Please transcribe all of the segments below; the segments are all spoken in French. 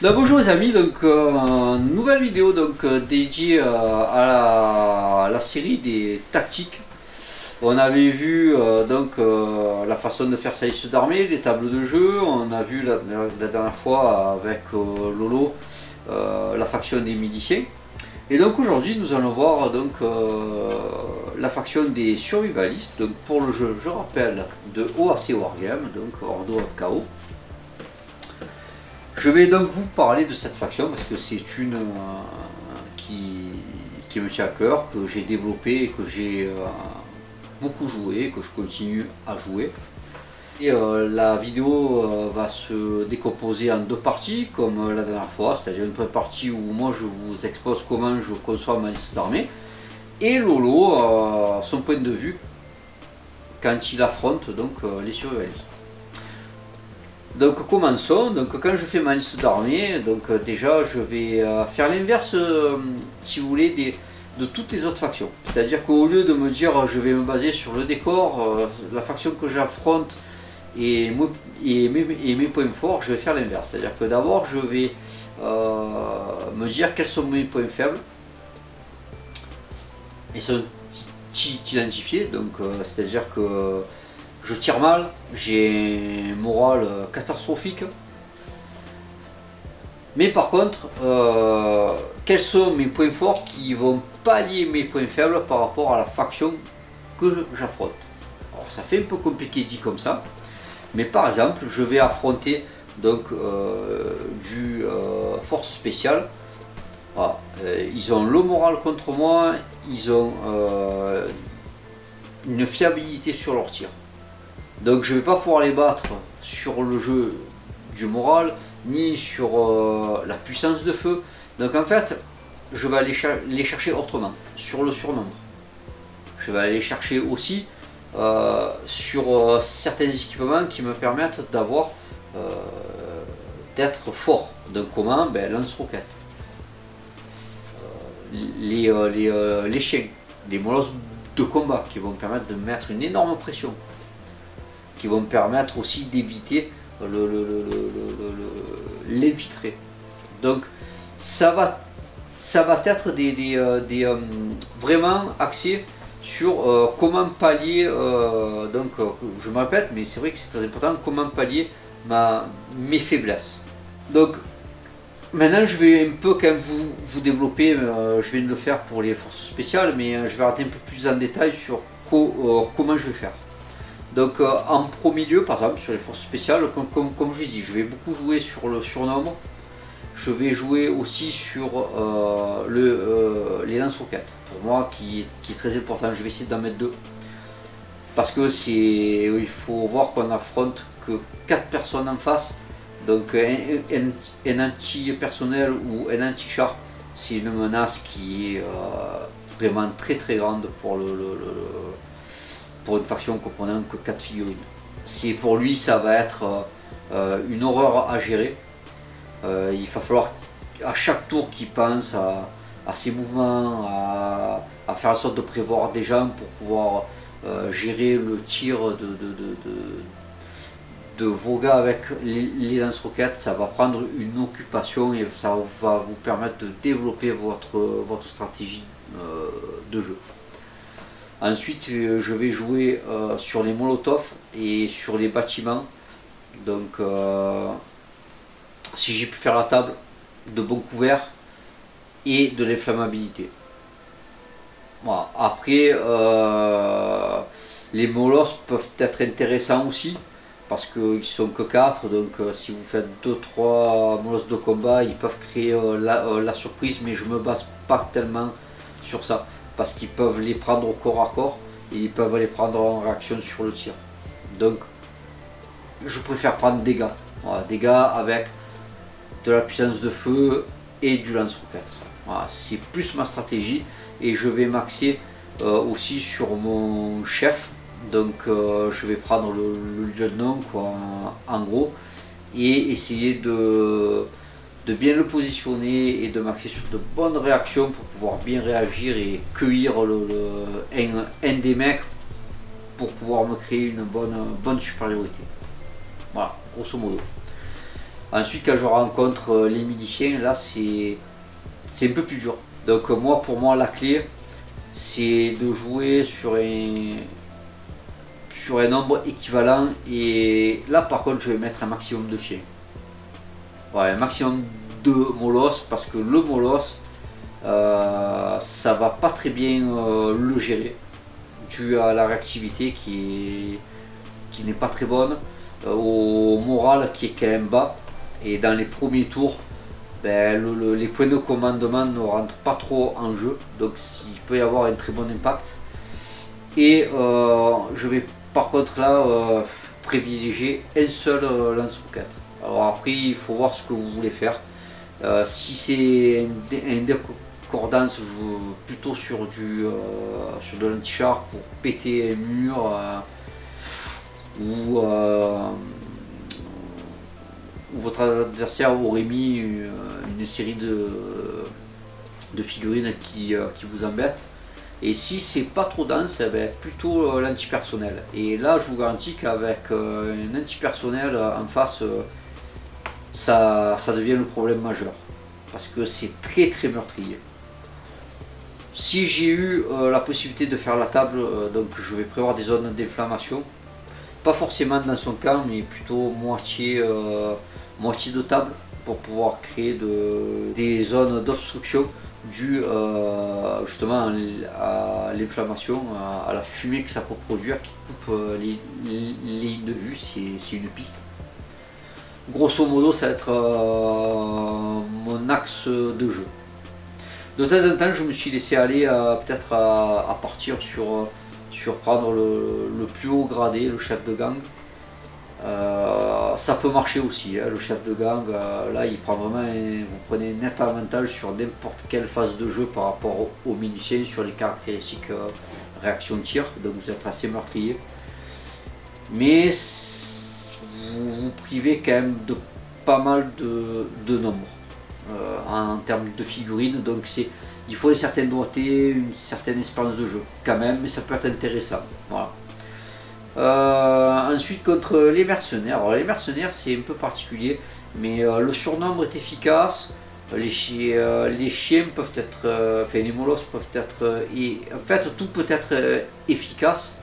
Donc bonjour les amis, donc nouvelle vidéo dédiée à la série des tactiques. On avait vu la façon de faire sa liste d'armée, les tableaux de jeu. On a vu la dernière fois avec Lolo la faction des miliciens. Et donc aujourd'hui nous allons voir la faction des survivalistes. Donc pour le jeu, je rappelle, de OAC Wargame, donc Ordo of Chaos. Je vais donc vous parler de cette faction parce que c'est une qui me tient à cœur, que j'ai développée et que j'ai beaucoup joué, que je continue à jouer. Et la vidéo va se décomposer en deux parties comme la dernière fois, c'est-à-dire une première partie où moi je vous expose comment je conçois ma liste d'armée et Lolo son point de vue quand il affronte les survivalistes. Donc commençons. Donc quand je fais ma liste d'armée, déjà je vais faire l'inverse si vous voulez de toutes les autres factions. C'est-à-dire qu'au lieu de me dire je vais me baser sur le décor, la faction que j'affronte et mes points forts, je vais faire l'inverse. C'est-à-dire que d'abord je vais me dire quels sont mes points faibles. Ils sont identifiés, c'est-à-dire que je tire mal, j'ai un moral catastrophique. Mais par contre, quels sont mes points forts qui vont pallier mes points faibles par rapport à la faction que j'affronte? Alors ça fait un peu compliqué dit comme ça, mais par exemple, je vais affronter du force spéciale. Voilà. Ils ont le moral contre moi, ils ont une fiabilité sur leur tir. Donc je ne vais pas pouvoir les battre sur le jeu du moral, ni sur la puissance de feu. Donc en fait, je vais aller les chercher autrement, sur le surnombre. Je vais aller chercher aussi sur certains équipements qui me permettent d'avoir d'être fort. Donc comment? Lance-roquettes. Les chiens, les molosses de combat qui vont me permettre de mettre une énorme pression, qui vont me permettre aussi d'éviter l'infiltré. Donc ça va être vraiment axé sur comment pallier, je me répète, mais c'est vrai que c'est très important, comment pallier mes faiblesses. Donc maintenant je vais un peu quand même vous développer, je vais le faire pour les forces spéciales, mais je vais rentrer un peu plus en détail sur comment je vais faire. Donc en premier lieu, par exemple sur les forces spéciales, comme je dis, je vais beaucoup jouer sur le surnombre. Je vais jouer aussi sur les lance-roquettes, pour moi qui est très important. Je vais essayer d'en mettre deux. Parce que il faut voir qu'on affronte que 4 personnes en face. Donc un anti-personnel ou un anti-char, c'est une menace qui est vraiment très très grande pour pour une faction comprenant que 4 figurines. Pour lui, ça va être une horreur à gérer. Il va falloir à chaque tour qu'il pense à ses mouvements, à faire en sorte de prévoir des gens pour pouvoir gérer le tir de vos gars avec les lance-roquettes. Ça va prendre une occupation et ça va vous permettre de développer votre stratégie de jeu. Ensuite, je vais jouer sur les molotovs et sur les bâtiments. Donc, si j'ai pu faire la table, de bons couverts et de l'inflammabilité. Voilà. Après, les molosses peuvent être intéressants aussi parce qu'ils ne sont que 4. Donc, si vous faites 2-3 molosses de combat, ils peuvent créer la surprise, mais je ne me base pas tellement sur ça. Parce qu'ils peuvent les prendre au corps à corps et ils peuvent les prendre en réaction sur le tir. Donc je préfère prendre des gars. Voilà, des gars avec de la puissance de feu et du lance-roquette. Voilà, c'est plus ma stratégie et je vais m'axer aussi sur mon chef. Donc je vais prendre le lieutenant en gros et essayer de bien le positionner et de m'axer sur de bonnes réactions pour pouvoir bien réagir et cueillir un des mecs pour pouvoir me créer une bonne supériorité. Voilà, grosso modo. Ensuite, quand je rencontre les miliciens, là c'est un peu plus dur. Donc moi, pour moi, la clé, c'est de jouer sur un nombre équivalent. Et là, par contre, je vais mettre un maximum de chiens. Ouais, un maximum de molosses, parce que le molosse, ça va pas très bien le gérer, dû à la réactivité qui n'est pas très bonne, au moral qui est quand même bas. Et dans les premiers tours, ben, les points de commandement ne rentrent pas trop en jeu, donc il peut y avoir un très bon impact. Et je vais par contre là privilégier un seul lance-roquette. Alors après, il faut voir ce que vous voulez faire. Si c'est un décordance, je joue plutôt sur de l'anti-char pour péter un mur, ou votre adversaire aurait mis une série de figurines qui vous embêtent. Et si c'est pas trop dense, eh ben, plutôt l'antipersonnel. Et là, je vous garantis qu'avec un antipersonnel en face, ça devient le problème majeur. Parce que c'est très très meurtrier. Si j'ai eu la possibilité de faire la table, donc je vais prévoir des zones d'inflammation. Pas forcément dans son camp, mais plutôt moitié de table, pour pouvoir créer des zones d'obstruction dues justement à l'inflammation, à la fumée que ça peut produire, qui coupe les lignes de vue, c'est une piste. Grosso modo, ça va être mon axe de jeu. De temps en temps, je me suis laissé aller peut-être à partir sur prendre le plus haut gradé, le chef de gang. Ça peut marcher aussi, hein, le chef de gang, là il prend vraiment, vous prenez un net avantage sur n'importe quelle phase de jeu par rapport aux miliciens sur les caractéristiques réaction de tir, donc vous êtes assez meurtrier. Mais vous vous privez quand même de pas mal de nombres en termes de figurines, donc il faut une certaine doigté, une certaine expérience de jeu quand même, mais ça peut être intéressant. Voilà. Ensuite, contre les mercenaires. Alors, les mercenaires, c'est un peu particulier, mais le surnombre est efficace. Les chiens peuvent être, enfin les molosses peuvent être, et en fait tout peut être efficace.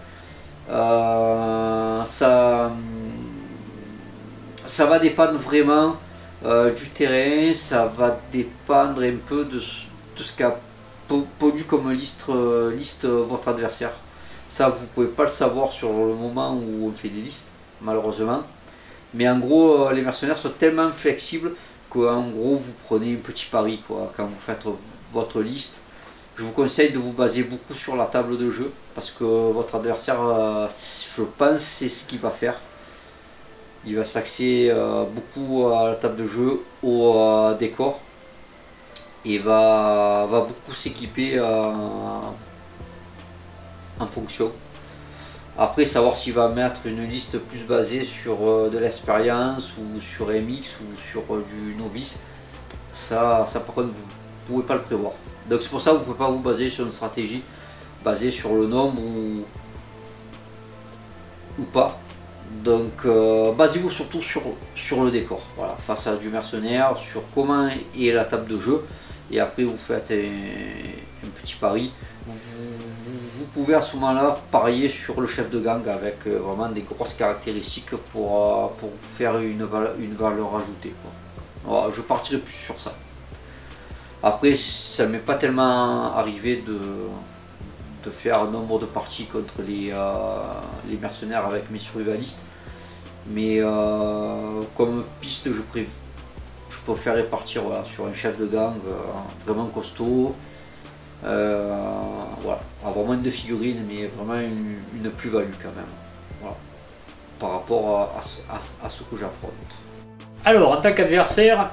Ça va dépendre vraiment du terrain, ça va dépendre un peu de ce qu'a pondu comme liste votre adversaire. Ça, vous pouvez pas le savoir sur le moment où on fait des listes, malheureusement. Mais en gros, les mercenaires sont tellement flexibles qu'en gros, vous prenez un petit pari quoi, quand vous faites votre liste. Je vous conseille de vous baser beaucoup sur la table de jeu, parce que votre adversaire, je pense, c'est ce qu'il va faire. Il va s'axer beaucoup à la table de jeu, au décor, et va beaucoup s'équiper en fonction. Après, savoir s'il va mettre une liste plus basée sur de l'expérience ou sur MX ou sur du novice, ça par contre vous pouvez pas le prévoir. Donc c'est pour ça que vous ne pouvez pas vous baser sur une stratégie basée sur le nombre ou pas. Donc basez-vous surtout sur le décor, voilà, face à du mercenaire, sur comment est la table de jeu, et après vous faites un petit pari. Vous pouvez à ce moment-là parier sur le chef de gang avec vraiment des grosses caractéristiques pour faire une valeur ajoutée, quoi. Voilà, je partirai plus sur ça. Après, ça ne m'est pas tellement arrivé de faire un nombre de parties contre les mercenaires avec mes survivalistes, mais comme piste, je préférerais partir voilà, sur un chef de gang vraiment costaud. Voilà, avoir moins de figurines, mais vraiment une plus-value quand même, voilà, par rapport à ce que j'affronte. Alors, en tant qu'adversaire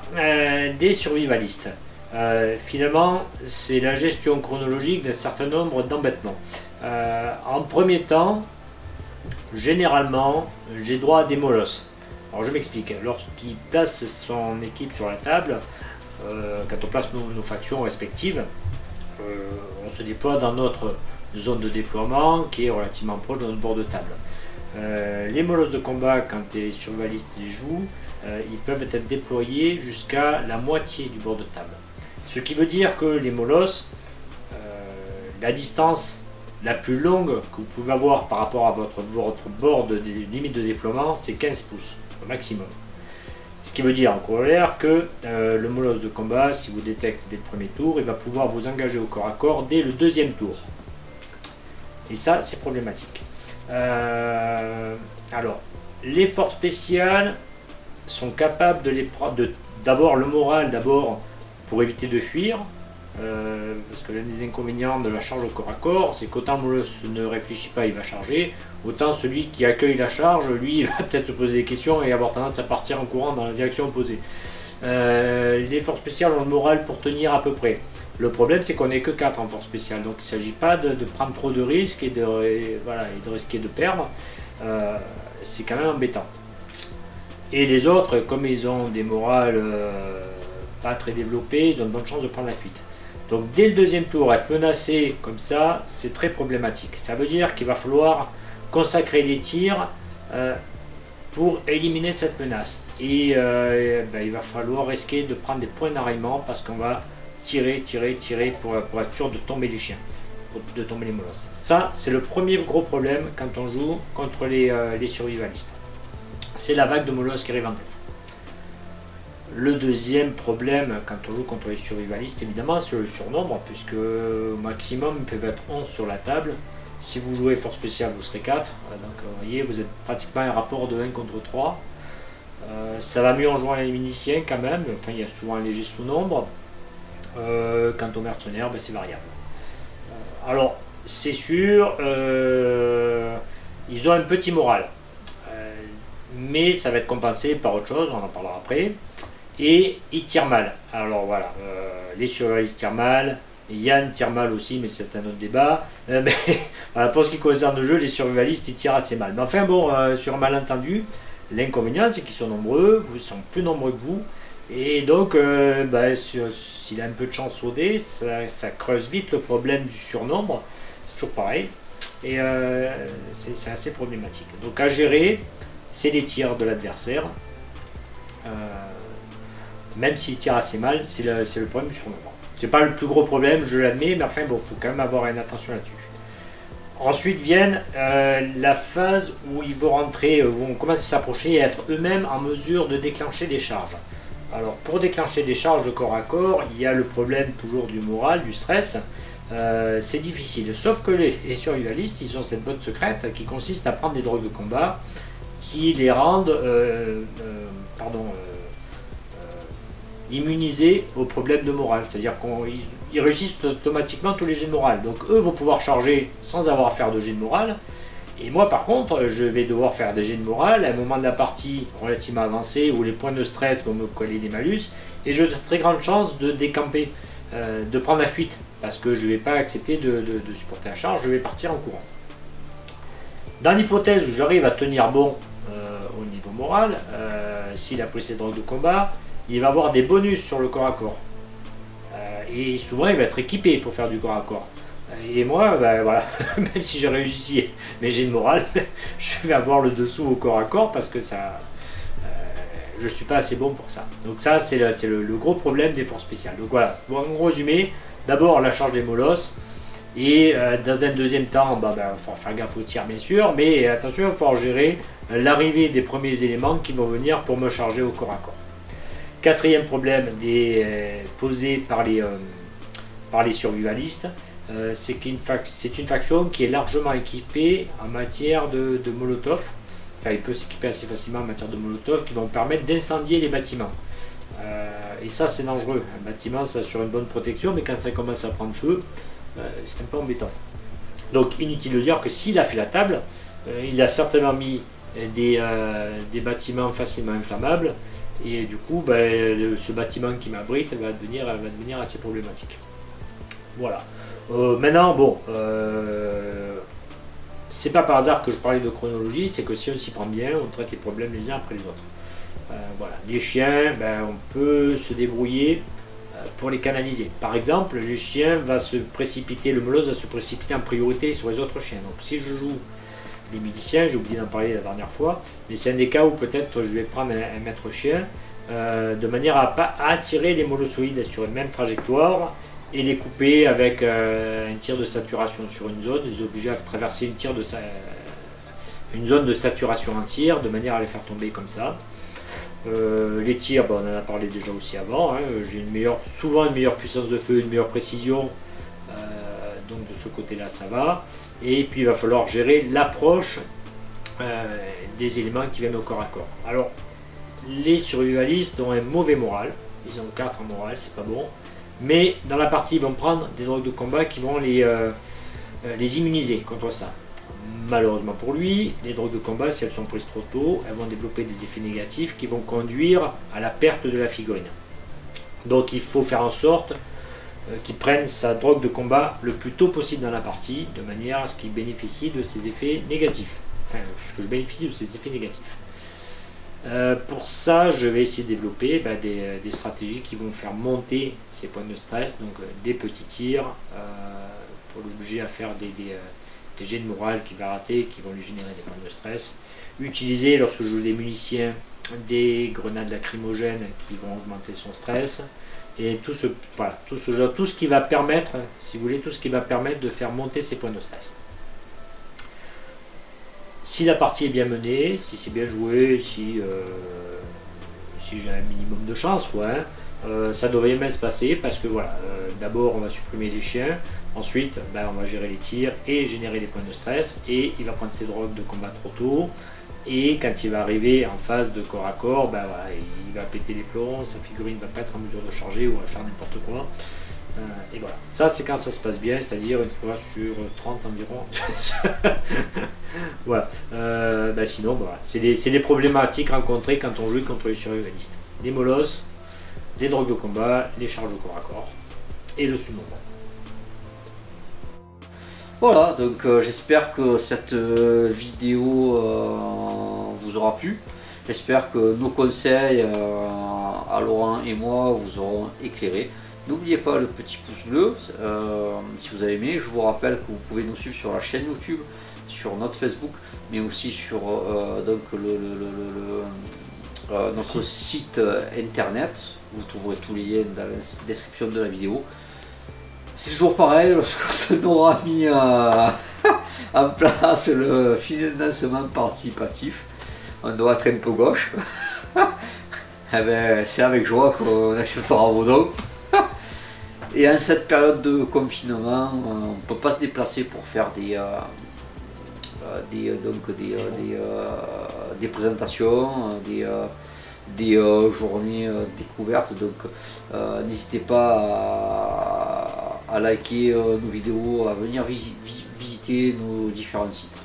des survivalistes, finalement, c'est la gestion chronologique d'un certain nombre d'embêtements. En premier temps, généralement, j'ai droit à des molosses. Alors, je m'explique. Lorsqu'il place son équipe sur la table, quand on place nos factions respectives, on se déploie dans notre zone de déploiement qui est relativement proche de notre bord de table. Les molosses de combat, quand les survivalistes les jouent, ils peuvent être déployés jusqu'à la moitié du bord de table. Ce qui veut dire que les molosses, la distance la plus longue que vous pouvez avoir par rapport à votre bord de limite de déploiement, c'est 15 pouces au maximum. Ce qui veut dire en corollaire que le molosse de combat, si vous détectez dès le premier tour, il va pouvoir vous engager au corps à corps dès le deuxième tour. Et ça, c'est problématique. Alors, les forces spéciales sont capables d'avoir le moral d'abord pour éviter de fuir. Parce que l'un des inconvénients de la charge au corps à corps, c'est qu'autant le molosse ne réfléchit pas, il va charger, autant celui qui accueille la charge, lui, il va peut-être se poser des questions et avoir tendance à partir en courant dans la direction opposée. Les forces spéciales ont le moral pour tenir à peu près. Le problème, c'est qu'on n'est que 4 en force spéciale, donc il ne s'agit pas de prendre trop de risques et de risquer de perdre. C'est quand même embêtant. Et les autres, comme ils ont des morales pas très développés, ils ont de bonnes chances de prendre la fuite. Donc dès le deuxième tour, être menacé comme ça, c'est très problématique. Ça veut dire qu'il va falloir consacrer des tirs pour éliminer cette menace. Et il va falloir risquer de prendre des points d'enraillement parce qu'on va tirer pour être sûr de tomber les chiens, de tomber les molosses. Ça, c'est le premier gros problème quand on joue contre les survivalistes. C'est la vague de molosses qui arrive en tête. Le deuxième problème quand on joue contre les survivalistes, évidemment, c'est le surnombre, puisque au maximum ils peuvent être 11 sur la table. Si vous jouez force spéciale, vous serez 4. Donc vous voyez, vous êtes pratiquement un rapport de 1 contre 3. Ça va mieux en jouant à l'aminicien quand même. Enfin, il y a souvent un léger sous-nombre. Quant aux mercenaires, c'est variable. Alors, c'est sûr, ils ont un petit moral. Mais ça va être compensé par autre chose, on en parlera après. Et ils tirent mal. Alors voilà, les survivalistes tirent mal, Yann tire mal aussi, mais c'est un autre débat. Mais voilà, pour ce qui concerne le jeu, les survivalistes ils tirent assez mal. Mais enfin bon, sur un malentendu, l'inconvénient c'est qu'ils sont nombreux, vous sont plus nombreux que vous. Et donc, s'il a un peu de chance au dé, ça creuse vite le problème du surnombre. C'est toujours pareil. Et c'est assez problématique. Donc à gérer, c'est les tirs de l'adversaire. Même s'il tire assez mal, c'est le problème du surnombre. C'est pas le plus gros problème, je l'admets, mais enfin bon, faut quand même avoir une attention là-dessus. Ensuite viennent la phase où ils vont rentrer, vont commencer à s'approcher et être eux-mêmes en mesure de déclencher des charges. Alors pour déclencher des charges de corps à corps, il y a le problème toujours du moral, du stress. C'est difficile, sauf que les survivalistes, ils ont cette botte secrète qui consiste à prendre des drogues de combat qui les rendent immunisés aux problèmes de morale. C'est-à-dire qu'ils réussissent automatiquement tous les jets de morale. Donc eux vont pouvoir charger sans avoir à faire de jet de morale. Et moi par contre, je vais devoir faire des jets de morale à un moment de la partie relativement avancé où les points de stress vont me coller des malus. Et j'ai de très grandes chances de décamper, de prendre la fuite. Parce que je ne vais pas accepter de supporter la charge, je vais partir en courant. Dans l'hypothèse où j'arrive à tenir bon au niveau moral, s'il a pris ses drogues de combat, il va avoir des bonus sur le corps à corps. Et souvent, il va être équipé pour faire du corps à corps. Et moi, voilà, même si j'ai réussi mes jets de morale, je vais avoir le dessous au corps à corps parce que je ne suis pas assez bon pour ça. Donc ça, c'est le gros problème des forces spéciales. Donc voilà, pour en résumé, d'abord la charge des molosses. Et dans un deuxième temps, il faut faire gaffe aux tirs bien sûr, mais attention, il va falloir gérer l'arrivée des premiers éléments qui vont venir pour me charger au corps à corps. Quatrième problème posé par les survivalistes, c'est une faction qui est largement équipée en matière de molotov. Enfin, il peut s'équiper assez facilement en matière de molotov qui vont permettre d'incendier les bâtiments. Et ça, c'est dangereux. Un bâtiment, ça assure une bonne protection, mais quand ça commence à prendre feu, c'est un peu embêtant. Donc, inutile de dire que s'il a fait la table, il a certainement mis des bâtiments facilement inflammables. Et du coup, ce bâtiment qui m'abrite va devenir assez problématique. Voilà. Maintenant, bon, c'est pas par hasard que je parlais de chronologie, c'est que si on s'y prend bien, on traite les problèmes les uns après les autres. Voilà. Les chiens, on peut se débrouiller pour les canaliser. Par exemple, le chien va se précipiter, le molosse va se précipiter en priorité sur les autres chiens. Donc si je joue les miliciens, j'ai oublié d'en parler la dernière fois, mais c'est un des cas où peut-être je vais prendre un maître chien de manière à pas attirer les molossoïdes sur une même trajectoire et les couper avec un tir de saturation sur une zone, les obliger à traverser une zone de saturation entière de manière à les faire tomber comme ça. Les tirs, on en a parlé déjà aussi avant, hein, j'ai souvent une meilleure puissance de feu, une meilleure précision, donc de ce côté là ça va. Et puis il va falloir gérer l'approche des éléments qui viennent au corps à corps. Alors les survivalistes ont un mauvais moral, ils ont 4 en moral, c'est pas bon, mais dans la partie ils vont prendre des drogues de combat qui vont les immuniser contre ça. Malheureusement pour lui, les drogues de combat, si elles sont prises trop tôt, elles vont développer des effets négatifs qui vont conduire à la perte de la figurine. Donc il faut faire en sorte qu'il prenne sa drogue de combat le plus tôt possible dans la partie, de manière à ce qu'il bénéficie de ses effets négatifs. Enfin, que je bénéficie de ses effets négatifs. Pour ça, je vais essayer de développer des stratégies qui vont faire monter ses points de stress, donc des petits tirs, pour l'obliger à faire des jets de morale qu'il va rater, qui vont lui générer des points de stress. Utiliser, lorsque je joue des municiens, des grenades lacrymogènes qui vont augmenter son stress. Et tout ce qui va permettre, si vous voulez, tout ce qui va permettre de faire monter ses points de stress. Si la partie est bien menée, si c'est bien joué, si j'ai un minimum de chance, ça devrait bien se passer parce que voilà, d'abord on va supprimer les chiens, ensuite on va gérer les tirs et générer des points de stress, et il va prendre ses drogues de combat trop tôt, et quand il va arriver en phase de corps à corps, il va péter les plombs, sa figurine ne va pas être en mesure de charger ou va faire n'importe quoi. Et voilà, ça c'est quand ça se passe bien, c'est-à-dire une fois sur 30 environ. Voilà. Sinon, c'est des problématiques rencontrées quand on joue contre les survivalistes. Les molosses, les drogues de combat, les charges au corps à corps et le sumo. Voilà, donc j'espère que cette vidéo vous aura plu. J'espère que nos conseils à Laurent et moi vous auront éclairé. N'oubliez pas le petit pouce bleu si vous avez aimé. Je vous rappelle que vous pouvez nous suivre sur la chaîne YouTube, sur notre Facebook, mais aussi sur notre site internet. Vous trouverez tous les liens dans la description de la vidéo. C'est toujours pareil, lorsqu'on aura mis en place le financement participatif, on doit être un peu gauche. C'est avec joie qu'on acceptera vos dons. Et en cette période de confinement, on ne peut pas se déplacer pour faire des présentations, des journées découvertes. Donc n'hésitez pas à liker nos vidéos, à venir visiter nos différents sites.